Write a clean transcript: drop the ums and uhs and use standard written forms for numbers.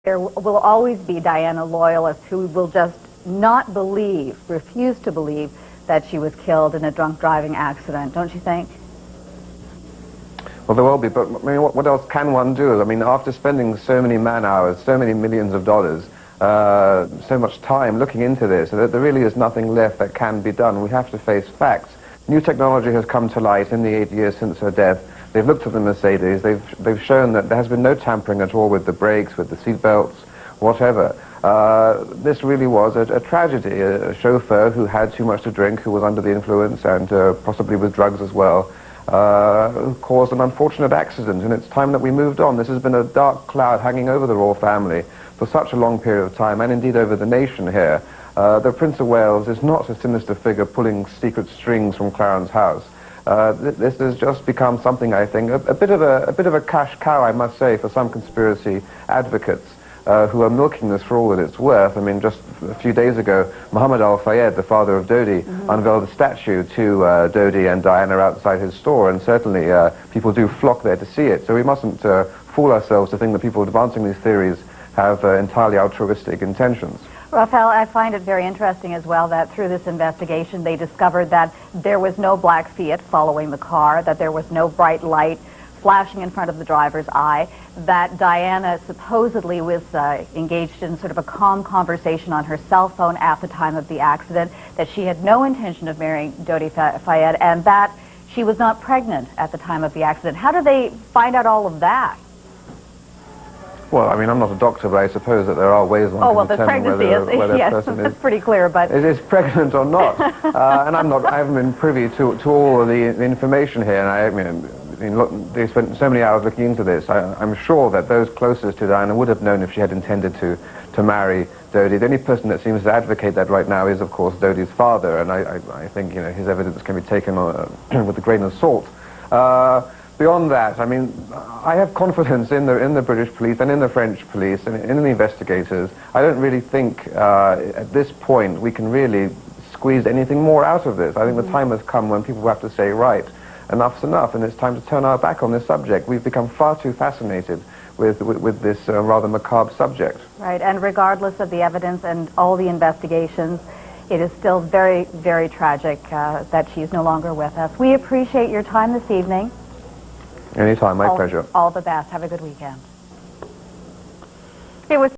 There will always be Diana loyalists who will just not believe, refuse to believe that she was killed in a drunk driving accident, don't you think? Well, there will be, but I mean, what else can one do? I mean, after spending so many man-hours, so many millions of dollars, so much time looking into this, there really is nothing left that can be done. We have to face facts. New technology has come to light in the 8 years since her death. They've looked at the Mercedes. They've shown that there has been no tampering at all with the brakes, with the seat belts, whatever. This really was a tragedy. A chauffeur who had too much to drink, who was under the influence and possibly with drugs as well, caused an unfortunate accident, and it's time that we moved on. This has been a dark cloud hanging over the royal family for such a long period of time, and indeed over the nation here. The Prince of Wales is not a sinister figure pulling secret strings from Clarence House. This has just become something, I think, a bit of a cash cow, I must say, for some conspiracy advocates who are milking this for all that it's worth. I mean, just a few days ago, Mohammed Al-Fayed, the father of Dodi, unveiled a statue to Dodi and Diana outside his store, and certainly people do flock there to see it. So we mustn't fool ourselves to think that people advancing these theories have entirely altruistic intentions. Raphael, I find it very interesting as well that through this investigation they discovered that there was no black Fiat following the car, that there was no bright light flashing in front of the driver's eye, that Diana supposedly was engaged in sort of a calm conversation on her cell phone at the time of the accident, that she had no intention of marrying Dodi Fayed, and that she was not pregnant at the time of the accident. How did they find out all of that? Well, I mean, I'm not a doctor, but I suppose that there are ways one can determine whether a person is pretty clear, but is pregnant or not. And I haven't been privy to all of the information here, and I mean, look, they spent so many hours looking into this. I'm sure that those closest to Diana would have known if she had intended to marry Dodi. The only person that seems to advocate that right now is, of course, Dodi's father, and I think, you know, his evidence can be taken with a grain of salt. Beyond that, I mean, I have confidence in the British police and in the French police and in the investigators. I don't really think at this point we can really squeeze anything more out of this. I think the time has come when people have to say, right, enough's enough, and it's time to turn our back on this subject. We've become far too fascinated with this rather macabre subject. Right, and regardless of the evidence and all the investigations, it is still very, very tragic that she's no longer with us. We appreciate your time this evening. Anytime, my pleasure. All the best. Have a good weekend. It was